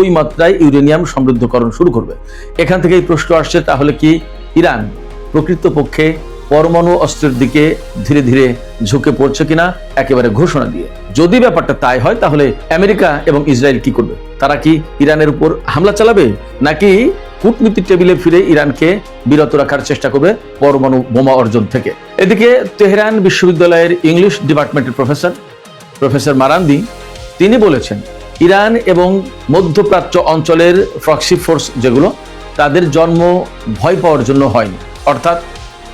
ওই মাত্রায় ইউরেনিয়াম সমৃদ্ধকরণ শুরু করবে। এখান থেকেই প্রশ্ন আসছে, তাহলে কি ইরান প্রকৃতপক্ষে পরমাণু অস্ত্রের দিকে ধীরে ধীরে ঝুঁকে পড়ছে কিনা একেবারে ঘোষণা দিয়ে? যদি ব্যাপারটা তাই হয়, তাহলে আমেরিকা এবং ইসরায়েল কি করবে? তারা কি ইরানের উপর হামলা চালাবে, নাকি কূটনীতির টেবিলে ফিরে ইরানকে বিরত রাখার চেষ্টা করবে পরমাণু বোমা অর্জন থেকে? এদিকে তেহরান বিশ্ববিদ্যালয়ের ইংলিশ ডিপার্টমেন্টের প্রফেসর মারান্দি তিনি বলেছেন, ইরান এবং মধ্যপ্রাচ্য অঞ্চলের প্রক্সি ফোর্স যেগুলো, তাদের জন্ম ভয় পাওয়ার জন্য হয়নি। অর্থাৎ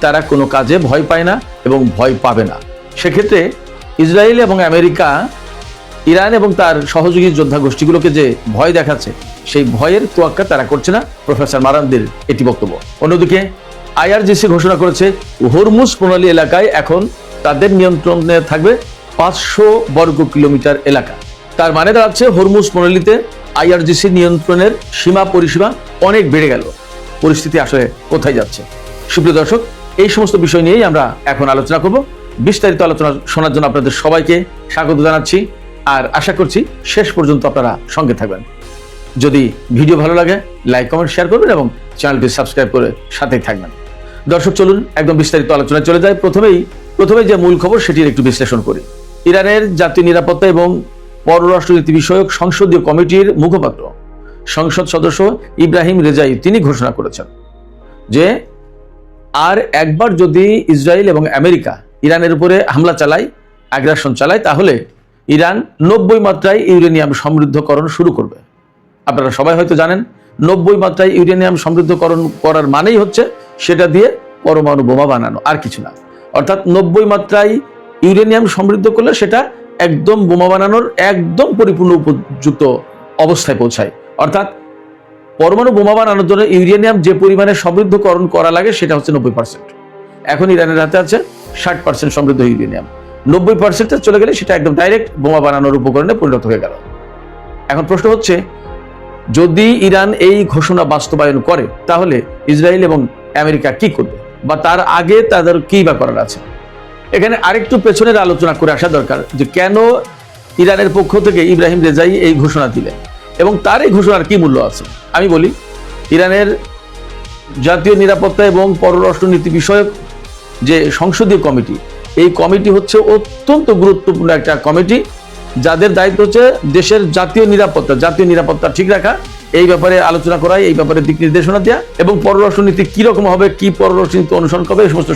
তারা কোনো কাজে ভয় পায় না এবং ভয় পাবে না। সেক্ষেত্রে ইসরায়েল এবং আমেরিকা ইরান এবং তার সহযোগী যোদ্ধা গোষ্ঠীগুলোকে যে ভয় দেখাচ্ছে, সেই ভয়ের তোয়াক্কা তারা করছে না। প্রফেসর মারান্দির এটি বক্তব্য। অন্যদিকে আইআরজিসি ঘোষণা করেছে হরমুজ প্রণালী এলাকায় এখন তাদের নিয়ন্ত্রণে থাকবে 500 বর্গ কিলোমিটার এলাকা। তার মানে দাঁড়াচ্ছে হরমুজ প্রণালীতে আইআরজিসি নিয়ন্ত্রণের সীমা পরিসীমা অনেক বেড়ে গেল। পরিস্থিতি আসলে কোথায় যাচ্ছে? সুপ্রিয় দর্শক, এই সমস্ত বিষয় নিয়েই আমরা এখন আলোচনা করব। বিস্তারিত আলোচনা শোনার জন্য আপনাদের সবাইকে স্বাগত জানাচ্ছি, আর আশা করছি শেষ পর্যন্ত আপনারা সঙ্গে থাকবেন। যদি ভিডিও ভালো লাগে লাইক কমেন্ট শেয়ার করবেন এবং চ্যানেলটি সাবস্ক্রাইব করে সাথেই থাকবেন। দর্শক, চলুন একদম বিস্তারিত আলোচনায় চলে যায়। প্রথমেই যে মূল খবর সেটির একটু বিশ্লেষণ করি। ইরানের জাতীয় নিরাপত্তা এবং পররাষ্ট্রনীতি বিষয়ক সংসদীয় কমিটির মুখপাত্র সংসদ সদস্য ইব্রাহিম রেজাই তিনি ঘোষণা করেছেন যে আর একবার যদি ইসরায়েল এবং আমেরিকা ইরানের উপরে হামলা চালায়, আগ্রাসন চালায়, তাহলে ইরান 90 মাত্রায় ইউরেনিয়াম সমৃদ্ধকরণ শুরু করবে। আপনারা সবাই হয়তো জানেন, 90 মাত্রায় ইউরেনিয়াম সমৃদ্ধকরণ করার মানেই হচ্ছে সেটা দিয়ে পরমাণু বোমা বানানো, আর কিছু না। অর্থাৎ 90 মাত্রায় ইউরেনিয়াম সমৃদ্ধ করলে সেটা একদম বোমা বানানোর একদম পরিপূর্ণ উপযুক্ত অবস্থায় পৌঁছায়। অর্থাৎ পরমাণু বোমা বানানোর জন্য ইউরেনিয়াম যে পরিমাণে সমৃদ্ধকরণ করা লাগে সেটা হচ্ছে 90%। এখন ইরানের হাতে আছে 60% সমৃদ্ধ ইউরেনিয়াম। 90% চলে গেলে সেটা একদম ডাইরেক্ট বোমা বানানোর উপকরণে পরিণত হয়ে গেল। এখন প্রশ্ন হচ্ছে, যদি ইরান এই ঘোষণা বাস্তবায়ন করে, তাহলে ইসরায়েল এবং আমেরিকা কি করবে, বা তার আগে তাদের কি বা করার আছে? এখানে আরেকটু পেছনের আলোচনা করে আসা দরকার, যে কেন ইরানের পক্ষ থেকে ইব্রাহিম রেজাই এই ঘোষণা দিলেন এবং তার এই ঘোষণার কি মূল্য আছে। আমি বলি, ইরানের জাতীয় নিরাপত্তা এবং পররাষ্ট্রনীতি বিষয়ক যে সংসদীয় কমিটি, এই কমিটি হচ্ছে অত্যন্ত গুরুত্বপূর্ণ একটা কমিটি, যাদের দায়িত্ব হচ্ছে দেশের জাতীয় নিরাপত্তা ঠিক রাখা, এই ব্যাপারে আলোচনা করা, এই ব্যাপারে দিক নির্দেশনা দেওয়া, এবং পররাষ্ট্রনীতি কিরকম হবে, কি পররাষ্ট্রনীতি অনুসরণ করবে, এই সমস্ত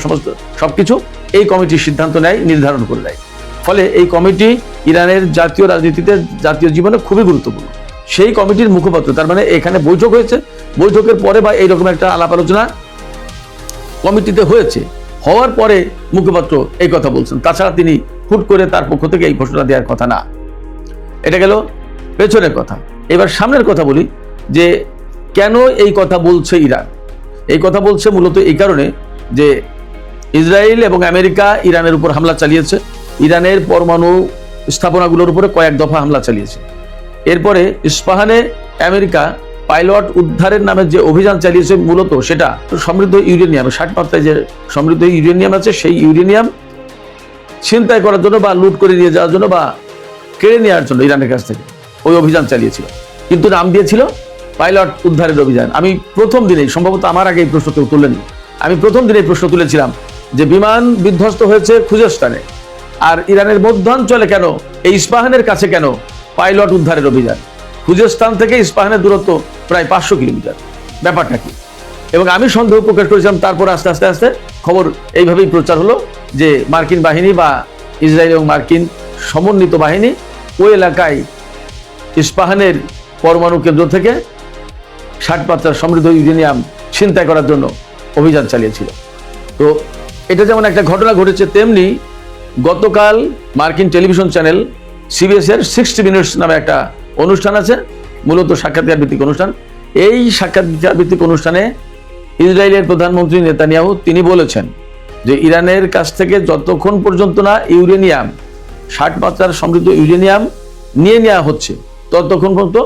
সবকিছু এই কমিটির সিদ্ধান্ত নেয়, নির্ধারণ করে দেয়। ফলে এই কমিটি ইরানের জাতীয় রাজনীতিতে, জাতীয় জীবনে খুবই গুরুত্বপূর্ণ। সেই কমিটির মুখপাত্র, তার মানে এখানে বৈঠক হয়েছে, বৈঠকের পরে বা এইরকম একটা আলাপ আলোচনা কমিটিতে হয়েছে, হওয়ার পরে মুখপাত্র এই কথা বলছেন। তাছাড়া তিনি হুট করে তার পক্ষ থেকে এই ঘোষণা দেওয়ার কথা না। এটা গেল পেছনের কথা। এবার সামনের কথা বলি, যে কেন এই কথা বলছে ইরান। এই কথা বলছে মূলত এই কারণে যে ইসরায়েল এবং আমেরিকা ইরানের উপর হামলা চালিয়েছে, ইরানের পরমাণু স্থাপনাগুলোর উপরে কয়েক দফা হামলা চালিয়েছে। এরপরে ইস্পাহানে আমেরিকা পাইলট উদ্ধারের নামে যে অভিযান চালিয়েছে, মূলত সেটা সমৃদ্ধ ইউরেনিয়াম, 60 মাত্রায় যে সমৃদ্ধ ইউরেনিয়াম আছে, সেই ইউরেনিয়াম ছিনতাই করার জন্য বা লুট করে নিয়ে যাওয়ার জন্য বা কেড়ে নেওয়ার জন্য ইরানের কাছ থেকে ওই অভিযান চালিয়েছিল, কিন্তু নাম দিয়েছিল পাইলট উদ্ধারের অভিযান। আমি প্রথম দিনেই, সম্ভবত আমার আগে এই প্রশ্ন কেউ তুলেননি, আমি প্রথম দিনেই প্রশ্ন তুলেছিলাম যে বিমান বিধ্বস্ত হয়েছে খুজেস্তানে, আর ইরানের মধ্যাঞ্চলে কেন, এই ইস্পাহানের কাছে কেন পাইলট উদ্ধারের অভিযান? খুজেস্তান থেকে ইস্পাহানের দূরত্ব প্রায় 500 কিলোমিটার। ব্যাপারটা কি? এবং আমি সন্দেহ প্রকাশ করেছিলাম। তারপর আস্তে আস্তে আস্তে খবর এইভাবেই প্রচার হলো যে মার্কিন বাহিনী বা ইসরায়েল এবং মার্কিন সমন্বিত বাহিনী ওই এলাকায় ইস্পাহানের পরমাণু কেন্দ্র থেকে 60 মাত্রার সমৃদ্ধ ইউরেনিয়াম ছিনতাই করার জন্য অভিযান চালিয়েছিল। তো এটা যেমন একটা ঘটনা ঘটেছে, তেমনি গতকাল মার্কিন টেলিভিশন চ্যানেল CBS এর 60 মিনিটস নামে একটা অনুষ্ঠান আছে, মূলত সাক্ষাৎকার ভিত্তিক অনুষ্ঠান। এই সাক্ষাৎকার ভিত্তিক অনুষ্ঠানে ইসরায়েলের প্রধানমন্ত্রী নেতানিয়াহু তিনি বলেছেন যে ইরানের কাছ থেকে যতক্ষণ পর্যন্ত না ইউরেনিয়াম, 60 মাত্রার সমৃদ্ধ ইউরেনিয়াম নিয়ে নেওয়া হচ্ছে, ততক্ষণ পর্যন্ত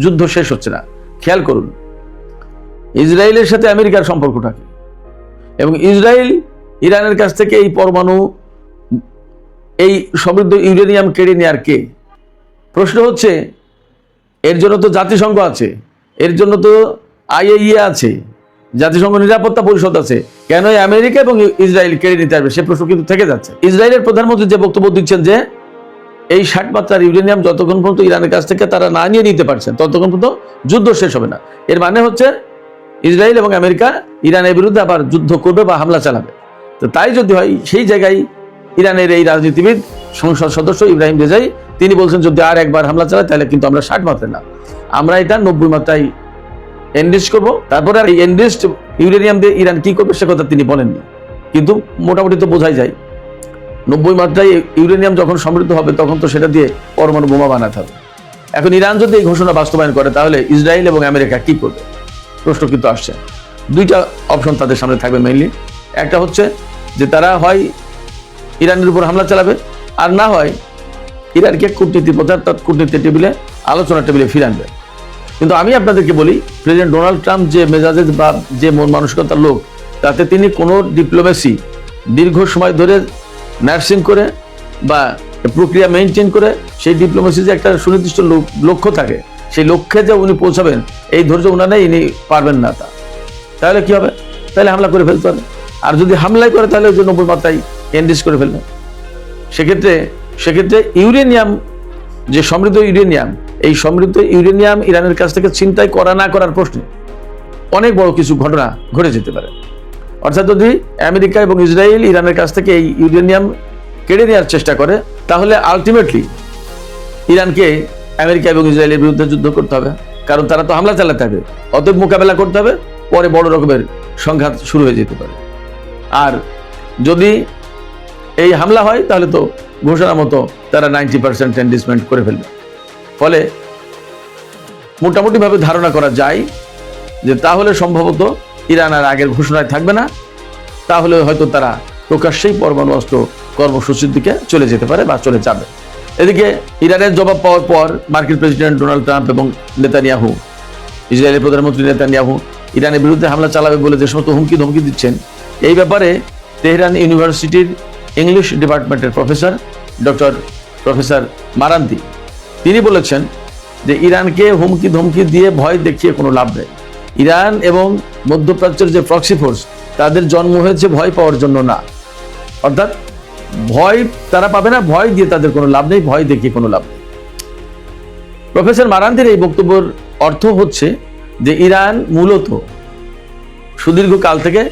যুদ্ধ শেষ হচ্ছে না। খেয়াল করুন, ইসরায়েলের সাথে আমেরিকার সম্পর্কটা কি, এবং ইসরায়েল ইরানের কাছ থেকে এই পরমাণু, এই সমৃদ্ধ ইউরেনিয়াম কেড়ে নেওয়ার কে? প্রশ্ন হচ্ছে, এর জন্য তো জাতিসংঘ আছে, এর জন্য তো IAEA আছে, জাতিসংঘ নিরাপত্তা পরিষদ আছে। কেন আমেরিকা এবং ইসরায়েল কেড়ে নিতে আসবে সে প্রশ্ন কিন্তু থেকে যাচ্ছে। ইসরায়েলের প্রধানমন্ত্রী যে বক্তব্য দিচ্ছেন যে এই 60 মাত্রার ইউরেনিয়াম যতক্ষণ পর্যন্ত ইরানের কাছ থেকে তারা না নিয়ে নিতে পারছেন ততক্ষণ পর্যন্ত যুদ্ধ শেষ হবে না। এর মানে হচ্ছে ইসরায়েল এবং আমেরিকা ইরানের বিরুদ্ধে আবার যুদ্ধ করবে বা হামলা চালাবে। তো তাই যদি হয়, সেই জায়গায় ইরানের এই রাজনীতিবিদ সংসদ সদস্য ইব্রাহিম রেজাই তিনি বলছেন যদি আর একবার হামলা চালায় তাহলে কিন্তু আমরা 60 মাত্রায় না, আমরা এটা 90 মাত্রায় এনরিচ করবো। তারপরে আর এই এনরিচড ইউরেনিয়াম দিয়ে ইরান কি করবে সে কথা তিনি বলেননি, কিন্তু মোটামুটি তো বোঝাই যায় 90 মাত্রায় ইউরেনিয়াম যখন সমৃদ্ধ হবে তখন তো সেটা দিয়ে পরমাণু বোমা বানাতে হবে। এখন ইরান যদি এই ঘোষণা বাস্তবায়ন করে তাহলে ইসরায়েল এবং আমেরিকা কি করবে প্রশ্ন কিন্তু আসছে। দুইটা অপশন তাদের সামনে থাকবে মেইনলি। একটা হচ্ছে যে তারা হয় ইরানের উপর হামলা চালাবে, আর না হয় ইরানকে কূটনীতি পথে অর্থাৎ কূটনীতি টেবিলে আলোচনার টেবিলে ফিরে আনবে। কিন্তু আমি আপনাদেরকে বলি, প্রেসিডেন্ট ডোনাল্ড ট্রাম্প যে মেজাজে বা যে মন মানসিকতার লোক, তাতে তিনি কোনো ডিপ্লোমেসি দীর্ঘ সময় ধরে নার্সিং করে বা প্রক্রিয়া মেনটেন করে সেই ডিপ্লোমেসি যে একটা সুনির্দিষ্ট লক্ষ্য থাকে, সেই লক্ষ্যে যে উনি পৌঁছাবেন এই ধৈর্য উনার নেই, ইনি পারবেন না। তাহলে কি হবে? তাহলে হামলা করে ফেলতে হবে। আর যদি হামলাই করে তাহলে ওই যে 90 মাত্রায় এনরিচ করে ফেলবে। সেক্ষেত্রে ইউরেনিয়াম যে সমৃদ্ধ ইউরেনিয়াম, এই সমৃদ্ধ ইউরেনিয়াম ইরানের কাছ থেকে ছিনতাই করা না করার প্রশ্নে অনেক বড় কিছু ঘটনা ঘটে যেতে পারে। অর্থাৎ যদি আমেরিকা এবং ইসরায়েল ইরানের কাছ থেকে এই ইউরেনিয়াম কেড়ে নেওয়ার চেষ্টা করে তাহলে আলটিমেটলি ইরানকে আমেরিকা এবং ইসরায়েলের বিরুদ্ধে যুদ্ধ করতে হবে, কারণ তারা তো হামলা চালাতে হবে, অতএব মোকাবেলা করতে হবে, পরে বড় রকমের সংঘাত শুরু হয়ে যেতে পারে। আর যদি এই হামলা হয় তাহলে তো ঘোষণা মতো তারা 90% এনরিচমেন্ট করে ফেলবে। ফলে মোটামুটিভাবে ধারণা করা যায় যে তাহলে সম্ভবত ইরান আর আগের ঘোষণায় থাকবে না, তাহলে হয়তো তারা প্রকাশ্যেই পরমাণু অস্ত্র কর্মসূচির দিকে চলে যেতে পারে বা চলে যাবে। এদিকে ইরানের জবাব পাওয়ার পর মার্কিন প্রেসিডেন্ট ডোনাল্ড ট্রাম্প এবং নেতানিয়াহু, ইসরায়েলের প্রধানমন্ত্রী নেতানিয়াহু ইরানের বিরুদ্ধে হামলা চালাবে বলে যে সমস্ত হুমকি ধমকি দিচ্ছেন, এই ব্যাপারে তেহরান ইউনিভার্সিটির ইংলিশ ডিপার্টমেন্টের প্রফেসর মারান্তি তিনি বলেছেন যে ইরানকে হুমকি ধমকি দিয়ে ভয় দেখিয়ে কোনো লাভ নেই। ইরান এবং মধ্যপ্রাচ্যের যে প্রক্সি ফোর্স তাদের জন্ম হয়েছে ভয় পাওয়ার জন্য না, অর্থাৎ ভয় তারা পাবে না, ভয় দিয়ে তাদের কোনো লাভ নেই, ভয় দেখিয়ে কোনো লাভ নেই। প্রফেসর মারান্তির এই বক্তব্যের অর্থ হচ্ছে যে ইরান মূলত সুদীর্ঘ কাল থেকে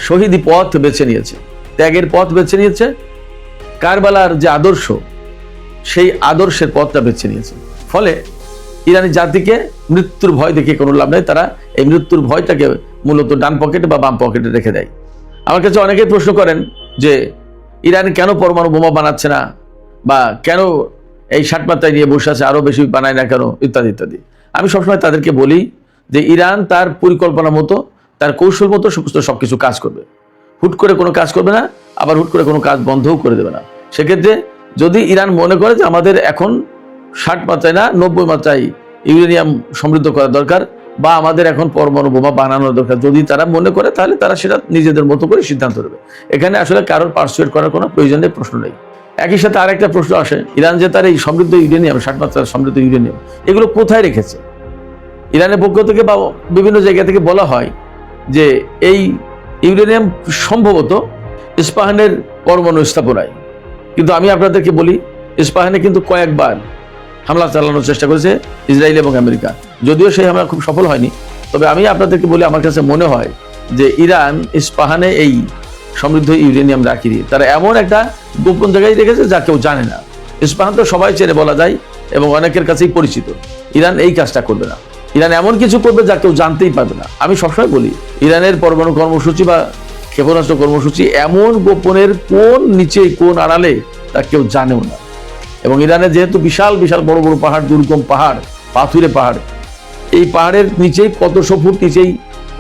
শহীদি পথ বেছে নিয়েছে, ত্যাগের পথ বেছে নিয়েছে, কারবালার যে আদর্শ সেই আদর্শের পথটা বেছে নিয়েছে। ফলে ইরানি জাতিকে মৃত্যুর ভয় দেখে কোনো লাভ নেই, তারা এই মৃত্যুর ভয়টাকে মূলত ডান পকেটে বা বাম পকেটে রেখে দেয়। আমার কাছে অনেকেই প্রশ্ন করেন যে ইরান কেন পরমাণু বোমা বানাচ্ছে না, বা কেন এই 60 মাত্রায় নিয়ে বসে আছে, আরো বেশি বানায় না কেন, ইত্যাদি ইত্যাদি। আমি সবসময় তাদেরকে বলি যে ইরান তার পরিকল্পনা মতো, তার কৌশল মতো সবকিছু কাজ করবে, হুট করে কোনো কাজ করবে না, আবার হুট করে কোনো কাজ বন্ধও করে দেবে না। সেক্ষেত্রে যদি ইরান মনে করে যে আমাদের এখন 60 মাত্রায় না 90 মাত্রায় ইউরেনিয়াম সমৃদ্ধ করা দরকার, বা আমাদের এখন পরমাণু বোমা বানানোর দরকার, যদি তারা মনে করে তাহলে তারা সেটা নিজেদের মতো করে সিদ্ধান্ত নেবে। এখানে আসলে কারোর পার্সুয়েট করার কোনো প্রয়োজন নেই, প্রশ্ন নেই। একই সাথে আরেকটা প্রশ্ন আসে, ইরান যে তার এই সমৃদ্ধ ইউরেনিয়াম 60 মাত্রার সমৃদ্ধ ইউরেনিয়াম এগুলো কোথায় রেখেছে? ইরানের পক্ষ থেকে বা বিভিন্ন জায়গা থেকে বলা হয় যে এই ইউরেনিয়াম সম্ভবত ইস্পাহানের পরমাণু স্থাপনায়। কিন্তু আমি আপনাদেরকে বলি, ইস্পাহানে কিন্তু কয়েকবার হামলা চালানোর চেষ্টা করেছে ইসরায়েল এবং আমেরিকা, যদিও সেই হামলা খুব সফল হয়নি। তবে আমি আপনাদেরকে বলি, আমার কাছে মনে হয় যে ইরান ইস্পাহানে এই সমৃদ্ধ ইউরেনিয়াম রাখি দিয়ে তারা এমন একটা গোপন জায়গায় রেখেছে যা কেউ জানে না। ইস্পাহান তো সবাই চেনে বলা যায় এবং অনেকের কাছেই পরিচিত। ইরান এই কাজটা করবে না, ইরান এমন কিছু করবে যা কেউ জানতেই পারবে না। আমি সবসময় বলি, ইরানের পরমাণু কর্মসূচি বা ক্ষেপণাস্ত্র কর্মসূচি এমন গোপনের কোন নিচে কোন আড়ালে তা কেউ জানেও না। এবং ইরানের যেহেতু বিশাল বিশাল বড় বড় পাহাড়, দুর্গম পাহাড়, পাথুরে পাহাড়, এই পাহাড়ের নিচেই কতশো ফুট নিচেই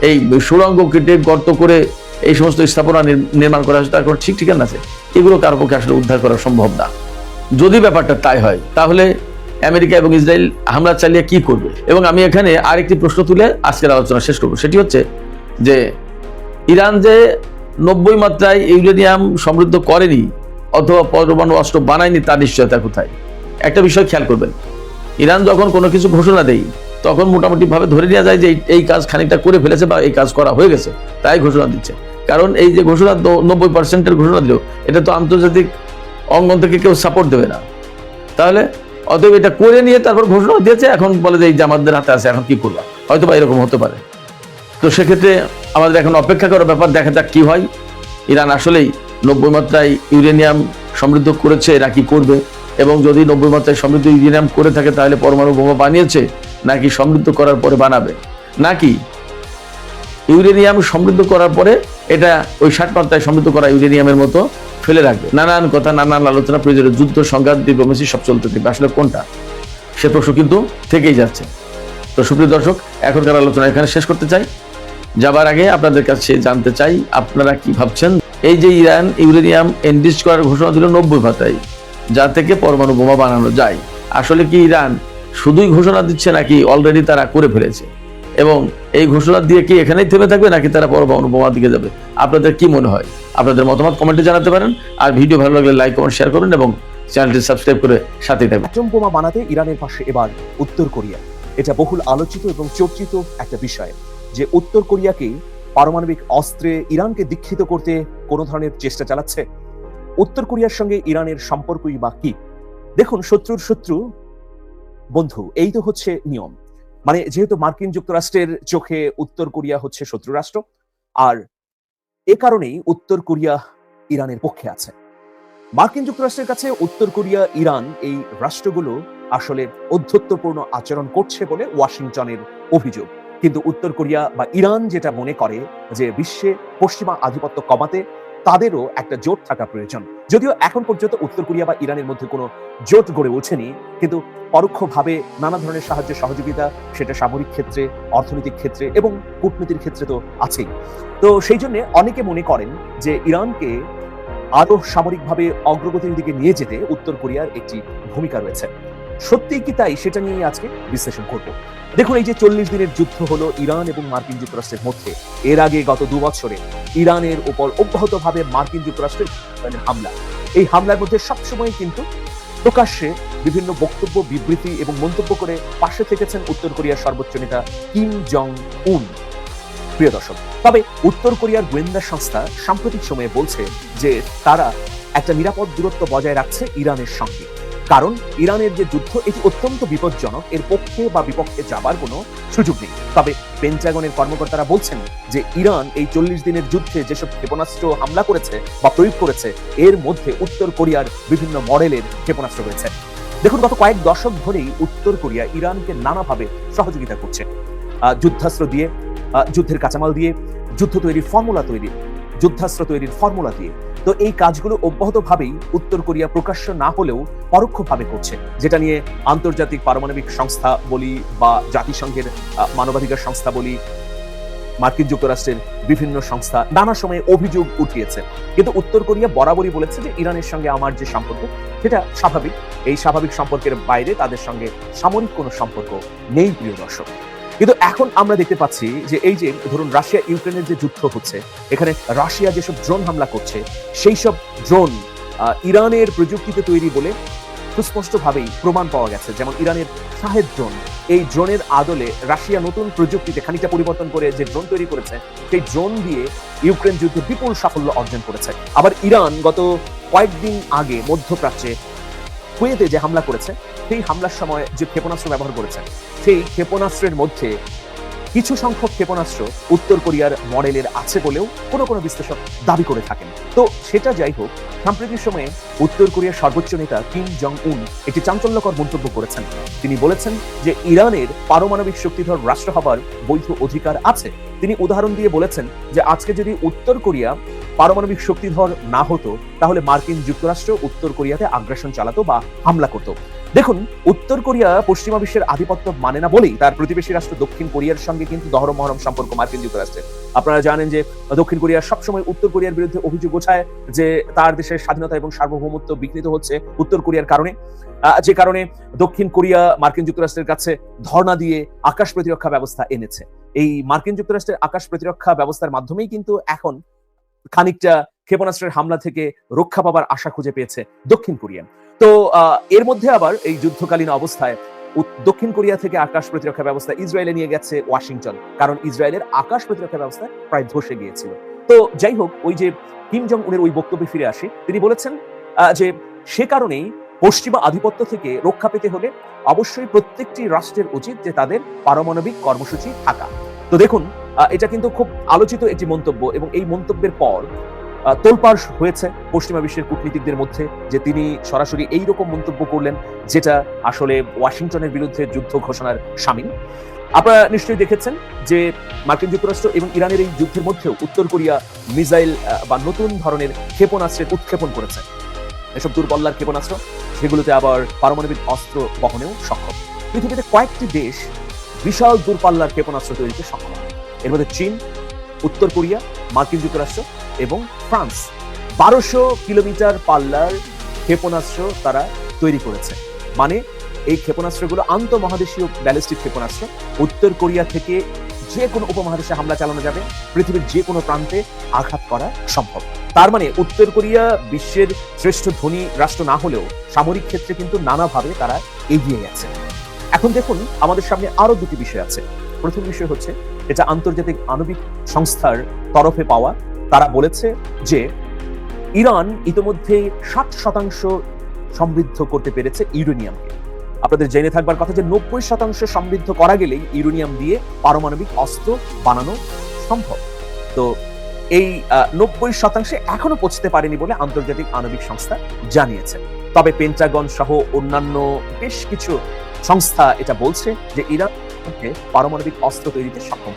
এই সুড়ঙ্গ কেটে গর্ত করে এই সমস্ত স্থাপনা নির্মাণ করা হয়েছে, তার কোনো ঠিক ঠিকানা আছে? এগুলো কারো পক্ষে আসলে উদ্ধার করা সম্ভব না। যদি ব্যাপারটা তাই হয় তাহলে আমেরিকা এবং ইসরায়েল হামলা চালিয়ে কি করবে? এবং আমি এখানে আরেকটি প্রশ্ন তুলে আজকের আলোচনা শেষ করবো, সেটি হচ্ছে যে ইরান যে 90 মাত্রায় ইউরেনিয়াম সমৃদ্ধ করেনি অথবা পরমাণু অস্ত্র বানায়নি তার নিশ্চয়তা কোথায়? একটা বিষয় খেয়াল করবেন, ইরান যখন কোনো কিছু ঘোষণা দেয় তখন মোটামুটি ভাবে ধরে নেওয়া যায় যে এই কাজ খানিকটা করে ফেলেছে বা এই কাজ করা হয়ে গেছে, তাই ঘোষণা দিচ্ছে। কারণ এই যে ঘোষণা 90% ঘোষণা দিল, এটা তো আন্তর্জাতিক অঙ্গন থেকে কেউ সাপোর্ট দেবে না। তাহলে অতএব এটা করে নিয়ে তারপর ঘোষণা দিয়েছে, এখন বলে যে এই যে আমাদের হাতে আছে, এখন কি করবা, হয়তো বা এরকম হতে পারে। তো সেক্ষেত্রে আমাদের এখন অপেক্ষা করার ব্যাপার, দেখা যাক কি হয়। ইরান আসলেই 90 মাত্রায় ইউরেনিয়াম সমৃদ্ধ করেছে, এরা কি করবে, এবং যদি 90 মাত্রায় সমৃদ্ধ ইউরেনিয়াম করে থাকে তাহলে পরমাণু বোমা বানিয়েছে, নাকি সমৃদ্ধ করার পরে বানাবে, নাকি ইউরেনিয়াম সমৃদ্ধ করার পরে এটা ওই 60 মাত্রায় সমৃদ্ধ করা ইউরেনিয়ামের মতো ফেলে রাখবে। নানান কথা, নানান আলোচনা, প্রয়োজনীয় যুদ্ধ, সংঘাত, ডিপ্লোমেসি সব চলতে থাকবে। আসলে কোনটা, সে প্রশ্ন কিন্তু থেকেই যাচ্ছে। তো সুপ্রিয় দর্শক, এখনকার আলোচনা এখানে শেষ করতে চাই। যাবার আগে আপনাদের কাছে জানতে চাই আপনারা কি ভাবছেন। এই যে ইরান ইউরেনিয়াম এনরিচ করার ঘোষণা দিল 90 মাত্রায়, যা থেকে পরমাণু বোমা বানানো যায়, আসলে কি ইরান শুধুই ঘোষণা দিচ্ছে নাকি অলরেডি তারা করে ফেলেছে, এবং এই ঘোষণা দিয়ে কি এখানেই থেমে থাকবে নাকি তারা পরমাণু বোমার দিকে যাবে? আপনাদের কি মনে হয়? আপনাদের মতামত কমেন্টে জানাতে পারেন। আর ভিডিও ভালো লাগলে লাইক, কমেন্ট, শেয়ার করবেন এবং চ্যানেলটি সাবস্ক্রাইব করে সাথেই থাকবেন। অ্যাটম বোমা বানাতে ইরানের পাশে এবার উত্তর কোরিয়া। এটা বহুল আলোচিত এবং চর্চিত একটা বিষয় যে উত্তর কোরিয়াকে পারমাণবিক অস্ত্রে ইরানকে দীক্ষিত করতে কোনো ধরনের চেষ্টা চালাচ্ছে। উত্তর কোরিয়ার সঙ্গে ইরানের সম্পর্কই বা কি? দেখুন, শত্রুর শত্রু বন্ধু, এই তো হচ্ছে নিয়ম। মানে যেহেতু মার্কিন যুক্তরাষ্ট্রের চোখে উত্তর কোরিয়া হচ্ছে শত্রু রাষ্ট্র, আর এ কারণেই উত্তর কোরিয়া ইরানের পক্ষে আছে। মার্কিন যুক্তরাষ্ট্রের কাছে উত্তর কোরিয়া, ইরান এই রাষ্ট্রগুলো আসলে অধ্যত্বপূর্ণ আচরণ করছে বলে ওয়াশিংটনের অভিযোগ। কিন্তু উত্তর কোরিয়া বা ইরান যেটা মনে করে যে বিশ্বে পশ্চিমা আধিপত্য কমাতে তাদেরও একটা জোট থাকা প্রয়োজন। যদিও এখন পর্যন্ত উত্তর কোরিয়া বা ইরানের মধ্যে কোনো জোট গড়ে ওঠেনি, কিন্তু পরোক্ষভাবে নানা ধরনের সাহায্য সহযোগিতা, সেটা সামরিক ক্ষেত্রে, অর্থনৈতিক ক্ষেত্রে এবং কূটনীতির ক্ষেত্রে তো আছেই। তো সেই জন্য অনেকে মনে করেন যে ইরানকে আরো সামরিকভাবে অগ্রগতির দিকে নিয়ে যেতে উত্তর কোরিয়ার একটি ভূমিকা রয়েছে। সত্যিই কি তাই, সেটা নিয়ে আজকে বিশ্লেষণ করব। দেখুন, এই যে 40 দিনের যুদ্ধ হলো ইরান এবং মার্কিন যুক্তরাষ্ট্রের মধ্যে, এর আগে গত 2 বছরে ইরানের উপর অব্যাহতভাবে মার্কিন যুক্তরাষ্ট্রের হামলা, এই হামলার মধ্যে সবসময় কিন্তু প্রকাশ্যে বিভিন্ন বক্তব্য, বিবৃতি এবং মন্তব্য করে পাশে থেকেছেন উত্তর কোরিয়ার সর্বোচ্চ নেতা কিম জং উন। প্রিয় দর্শক, তবে উত্তর কোরিয়ার গোয়েন্দা সংস্থা সাম্প্রতিক সময়ে বলছে যে তারা একটা নিরাপদ দূরত্ব বজায় রাখছে ইরানের সঙ্গে, কারণ ইরানের যে যুদ্ধ, এটি অত্যন্ত বিপজ্জনক, এর পক্ষে বা বিপক্ষে যাবার কোনো সুযোগ নেই। তবে পেন্টাগনের কর্মকর্তারা বলছেন যে ইরান এই 40 দিনের যুদ্ধে যেসব ক্ষেপণাস্ত্র হামলা করেছে বা প্রয়োগ করেছে, এর মধ্যে উত্তর কোরিয়ার বিভিন্ন মডেলের ক্ষেপণাস্ত্র রয়েছে। দেখুন, গত কয়েক দশক ধরেই উত্তর কোরিয়া ইরানকে নানাভাবে সহযোগিতা করছে, যুদ্ধাস্ত্র দিয়ে, যুদ্ধের কাঁচামাল দিয়ে, যুদ্ধ তৈরির ফর্মুলা তৈরি, যুদ্ধাস্ত্র তৈরির ফর্মুলা দিয়ে। তো এই কাজগুলো অব্যাহতভাবেই উত্তর কোরিয়া প্রকাশ্য না হলেও পরোক্ষভাবে করছে, যেটা নিয়ে আন্তর্জাতিক পারমাণবিক সংস্থা বলি বা জাতিসংঘের মানবাধিকার সংস্থা বলি, মার্কিন যুক্তরাষ্ট্রের বিভিন্ন সংস্থা নানা সময়ে অভিযোগ উঠিয়েছে। কিন্তু উত্তর কোরিয়া বরাবরই বলেছে যে ইরানের সঙ্গে আমার যে সম্পর্ক, সেটা স্বাভাবিক। এই স্বাভাবিক সম্পর্কের বাইরে তাদের সঙ্গে সামরিক কোনো সম্পর্ক নেই, প্রিয় দর্শক। কিন্তু এখন আমরা দেখতে পাচ্ছি যে এই যে ধরুন রাশিয়া ইউক্রেনের যে যুদ্ধ হচ্ছে, এখানে রাশিয়া যেসব ড্রোন হামলা করছে, সেই সব ড্রোন ইরানের প্রযুক্তিতে তৈরি বলে সুস্পষ্টভাবেই প্রমাণ পাওয়া গেছে। যেমন ইরানের শাহেদ ড্রোন, এই ড্রোনের আদলে রাশিয়া নতুন প্রযুক্তিতে খানিকটা পরিবর্তন করে যে ড্রোন তৈরি করেছে, সেই ড্রোন দিয়ে ইউক্রেন যুদ্ধে বিপুল সাফল্য অর্জন করেছে। আবার ইরান গত কয়েকদিন আগে মধ্যপ্রাচ্যে কুয়েতে যে হামলা করেছে, সেই হামলার সময় যে ক্ষেপণাস্ত্র ব্যবহার করেছে, সেই ক্ষেপণাস্ত্রের মধ্যে কিছু সংখ্যক ক্ষেপণাস্ত্র উত্তর কোরিয়ার মডেলের আছে বলেও কোনো কোনো বিশ্লেষক দাবি করে থাকেন। তো সেটা যাই হোক, সাম্প্রতিক সময়ে উত্তর কোরিয়ার সর্বোচ্চ নেতা কিম জং উন একটি চাঞ্চল্যকর মন্তব্য করেছেন। তিনি বলেছেন যে ইরানের পারমাণবিক শক্তিধর রাষ্ট্র হবার বৈধ অধিকার আছে। তিনি উদাহরণ দিয়ে বলেছেন যে আজকে যদি উত্তর কোরিয়া পারমাণবিক শক্তিধর না হতো, তাহলে মার্কিন যুক্তরাষ্ট্র উত্তর কোরিয়াতে আগ্রাসন চালাতো বা হামলা করতো। দেখুন, উত্তর কোরিয়া পশ্চিমা বিশ্বের আধিপত্য মানে না বলেই তার প্রতিবেশী রাষ্ট্র দক্ষিণ কোরিয়ার সঙ্গে কিন্তু দহরম মহরম সম্পর্ক মার্কিন যুক্তরাষ্ট্রের। আপনারা জানেন যে দক্ষিণ কোরিয়া সবসময় উত্তর কোরিয়ার বিরুদ্ধে অভিযোগ ওঠায় যে তার দেশের স্বাধীনতা এবং সার্বভৌমত্ব বিঘ্নিত হচ্ছে উত্তর কোরিয়ার কারণে, যে কারণে দক্ষিণ কোরিয়া মার্কিন যুক্তরাষ্ট্রের কাছে ধর্ণা দিয়ে আকাশ প্রতিরক্ষা ব্যবস্থা এনেছে। এই মার্কিন যুক্তরাষ্ট্রের আকাশ প্রতিরক্ষা ব্যবস্থার মাধ্যমেই কিন্তু এখন খানিকটা ক্ষেপণাস্ত্রের হামলা থেকে রক্ষা পাবার আশা খুঁজে পেয়েছে দক্ষিণ কোরিয়া। তো এর মধ্যে আবার এই যুদ্ধকালীন অবস্থায় দক্ষিণ কোরিয়া থেকে আকাশ প্রতিরক্ষা ব্যবস্থা ইসরায়েলে নিয়ে গেছে ওয়াশিংটন, কারণ ইসরায়েলের আকাশ প্রতিরক্ষা ব্যবস্থা প্রায় ধসে গিয়েছিল। তো যাই হোক, ওই যে কিম জং উনের ওই বক্তব্যে ফিরে আসে, তিনি বলেছেন যে সে কারণেই পশ্চিমা আধিপত্য থেকে রক্ষা পেতে হলে অবশ্যই প্রত্যেকটি রাষ্ট্রের উচিত যে তাদের পারমাণবিক কর্মসূচি থাকা। তো দেখুন, এটা কিন্তু খুব আলোচিত একটি মন্তব্য, এবং এই মন্তব্যের পর তোলপাড় হয়েছে পশ্চিমা বিশ্বের কূটনীতিকদের মধ্যে যে তিনি সরাসরি এইরকম মন্তব্য করলেন, যেটা আসলে ওয়াশিংটনের বিরুদ্ধে যুদ্ধ ঘোষণার শামিল। আপনারা নিশ্চয়ই দেখেছেন যে মার্কিন যুক্তরাষ্ট্র এবং ইরানের এই যুদ্ধের মধ্যেও উত্তর কোরিয়া মিসাইল বা নতুন ধরনের ক্ষেপণাস্ত্রের উৎক্ষেপণ করেছে। এসব দূরপাল্লার ক্ষেপণাস্ত্র, সেগুলোতে আবার পারমাণবিক অস্ত্র বহনেও সক্ষম। পৃথিবীতে কয়েকটি দেশ বিশাল দূরপাল্লার ক্ষেপণাস্ত্র তৈরিতে সক্ষম। এর মধ্যে চীন, উত্তর কোরিয়া, মার্কিন যুক্তরাষ্ট্র এবং ফ্রান্স 1200 কিলোমিটার পাল্লার ক্ষেপণাস্ত্র তারা তৈরি করেছে। মানে এই ক্ষেপণাস্ত্রগুলো আন্তঃমহাদেশীয় ব্যালিস্টিক ক্ষেপণাস্ত্র। উত্তর কোরিয়া থেকে যে কোনো উপমহাদেশে হামলা চালানো যাবে, পৃথিবীর যে কোনো প্রান্তে আঘাত করা সম্ভব। তার মানে উত্তর কোরিয়া বিশ্বের শ্রেষ্ঠ ধনী রাষ্ট্র না হলেও সামরিক ক্ষেত্রে কিন্তু নানাভাবে তারা এগিয়ে গেছে। এখন দেখুন, আমাদের সামনে আরো দুটি বিষয় আছে। প্রথম বিষয় হচ্ছে, এটা আন্তর্জাতিক আণবিক সংস্থার তরফে পাওয়া। তারা বলেছে যে ইরান ইতিমধ্যে 60% সমৃদ্ধ করতে পেরেছে ইউরেনিয়ামকে। আপনাদের জেনে থাকবার কথা যে 90% সমৃদ্ধ করা গেলেই ইউরেনিয়াম দিয়ে পারমাণবিক অস্ত্র বানানো সম্ভব। তো এই 90% এখনো পৌঁছতে পারেনি বলে আন্তর্জাতিক আণবিক সংস্থা জানিয়েছে। তবে পেন্টাগন সহ অন্যান্য বেশ কিছু সংস্থা এটা বলছে যে ইরান পারমাণবিক অস্ত্র তৈরিতে সক্ষম।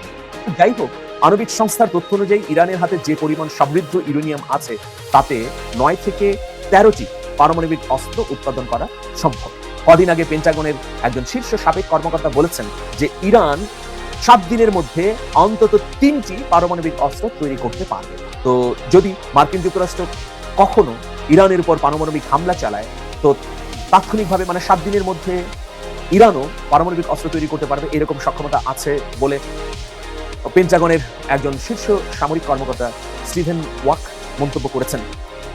যাই হোক, আণবিক সংস্থার তথ্য অনুযায়ী ইরানের হাতে যে পরিমাণ সমৃদ্ধ ইউরেনিয়াম আছে, তাতে 9 থেকে 13টি পারমাণবিক অস্ত্র উৎপাদন করা সম্ভব। কদিন আগে পেন্টাগনের একজন শীর্ষ সাবেক কর্মকর্তা বলেছেন যে ইরান 7 দিনের মধ্যে অন্তত 3টি পারমাণবিক অস্ত্র তৈরি করতে পারবে। তো যদি মার্কিন যুক্তরাষ্ট্র কখনো ইরানের উপর পারমাণবিক হামলা চালায়, তো তাৎক্ষণিকভাবে মানে 7 দিনের মধ্যে ইরানও পারমাণবিক অস্ত্র তৈরি করতে পারবে, এরকম সক্ষমতা আছে বলে পেন্টাগনের একজন শীর্ষ সামরিক কর্মকর্তা স্টিভেন ওয়াক মন্তব্য করেছেন।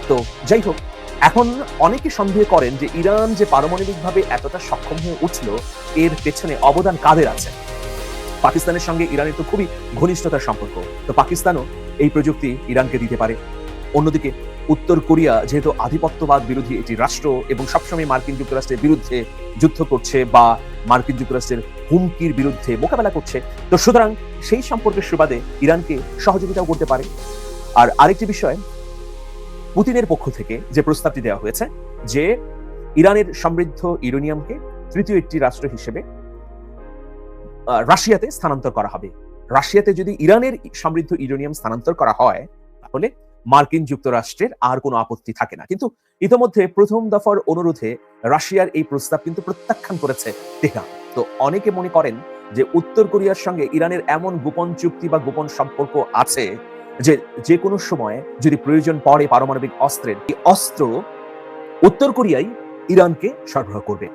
তো যাই হোক, এখন অনেকে সন্দেহ করেন যে ইরান যে পারমাণবিকভাবে এতটা সক্ষম হয়ে উঠল, এর পেছনে অবদান কাদের আছে। পাকিস্তানের সঙ্গে ইরানের তো খুবই ঘনিষ্ঠতার সম্পর্ক, তো পাকিস্তানও এই প্রযুক্তি ইরানকে দিতে পারে। অন্যদিকে উত্তর কোরিয়া যেহেতু আধিপত্যবাদ বিরোধী একটি রাষ্ট্র এবং সবসময় মার্কিন যুক্তরাষ্ট্রের বিরুদ্ধে যুদ্ধ করছে বা মার্কিন যুক্তরাষ্ট্রের হুমকির বিরুদ্ধে মোকাবেলা করছে, তো সুতরাং সেই সম্পর্কের সুবাদে ইরানকে সহযোগিতাও করতে পারে। আর আরেকটি বিষয়, পুতিনের পক্ষ থেকে যে প্রস্তাবটি দেওয়া হয়েছে যে ইরানের সমৃদ্ধ ইউরেনিয়ামকে তৃতীয় একটি রাষ্ট্র হিসেবে রাশিয়াতে স্থানান্তর করা হবে। রাশিয়াতে যদি ইরানের সমৃদ্ধ ইউরেনিয়াম স্থানান্তর করা হয়, তাহলে মার্কিন যুক্তরাষ্ট্রের আর কোনো আপত্তি থাকে না। কিন্তু ইতোমধ্যে প্রথম দফার অনুরোধে রাশিয়ার এই প্রস্তাব কিন্তু প্রত্যাখ্যান করেছে তেহরান। তো অনেকে মনে করেন যে উত্তর কোরিয়ার সঙ্গে ইরানের এমন গোপন চুক্তি বা গোপন সম্পর্ক আছে যে যে কোনো সময় যদি প্রয়োজন পড়ে পারমাণবিক অস্ত্রের, এই অস্ত্র উত্তর কোরিয়াই ইরানকে সরবরাহ করবে।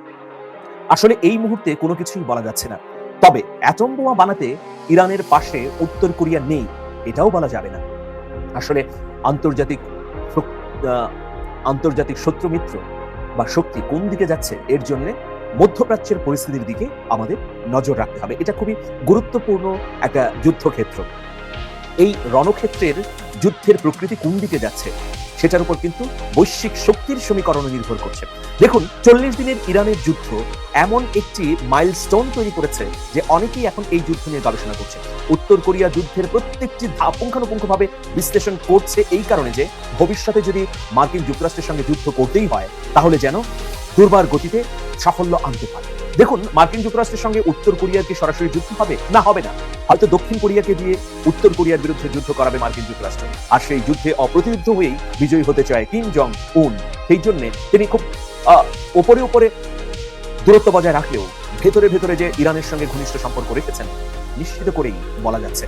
আসলে এই মুহূর্তে কোনো কিছুই বলা যাচ্ছে না। তবে অ্যাটম বোমা বানাতে ইরানের পাশে উত্তর কোরিয়া নেই, এটাও বলা যাবে না। আসলে আন্তর্জাতিক শত্রু মিত্র বা শক্তি কোন দিকে যাচ্ছে, এর জন্য মধ্যপ্রাচ্যের পরিস্থিতির দিকে আমাদের নজর রাখতে হবে। এটা খুবই গুরুত্বপূর্ণ একটা যুদ্ধক্ষেত্র। এই রণক্ষেত্রের যুদ্ধের প্রকৃতি কোন দিকে যাচ্ছে, সেটার উপর কিন্তু বৈশ্বিক শক্তির সমীকরণ নির্ভর করছে। দেখুন, 40 দিনের ইরানের যুদ্ধ এমন একটি মাইলস্টোন তৈরি করেছে যে অনেকেই এখন এই যুদ্ধ নিয়ে গবেষণা করছে। উত্তর কোরিয়া যুদ্ধের প্রত্যেকটি ধাপ পুঙ্খানুপুঙ্খভাবে বিশ্লেষণ করছে এই কারণে যে ভবিষ্যতে যদি মার্কিন যুক্তরাষ্ট্রের সঙ্গে যুদ্ধ করতেই হয়, তাহলে যেন দুর্বার গতিতে সাফল্য আনতে পারে। দেখুন, মার্কিন যুক্তরাষ্ট্রের সঙ্গে উত্তর কোরিয়ার কি সরাসরি যুদ্ধ হবে? না, হবে না। হয়তো দক্ষিণ কোরিয়াকে দিয়ে উত্তর কোরিয়ার বিরুদ্ধে যুদ্ধ করাবে মার্কিন যুক্তরাষ্ট্র, আর সেই যুদ্ধে অপ্রতিরোধ্য হয়েই বিজয়ী হতে চায় কিম জং উন। সেই জন্য তিনি খুব উপরে দূরত্ব বজায় রাখলেও ভেতরে ভেতরে যে ইরানের সঙ্গে ঘনিষ্ঠ সম্পর্ক রেখেছেন, নিশ্চিত করেই বলা যাচ্ছে।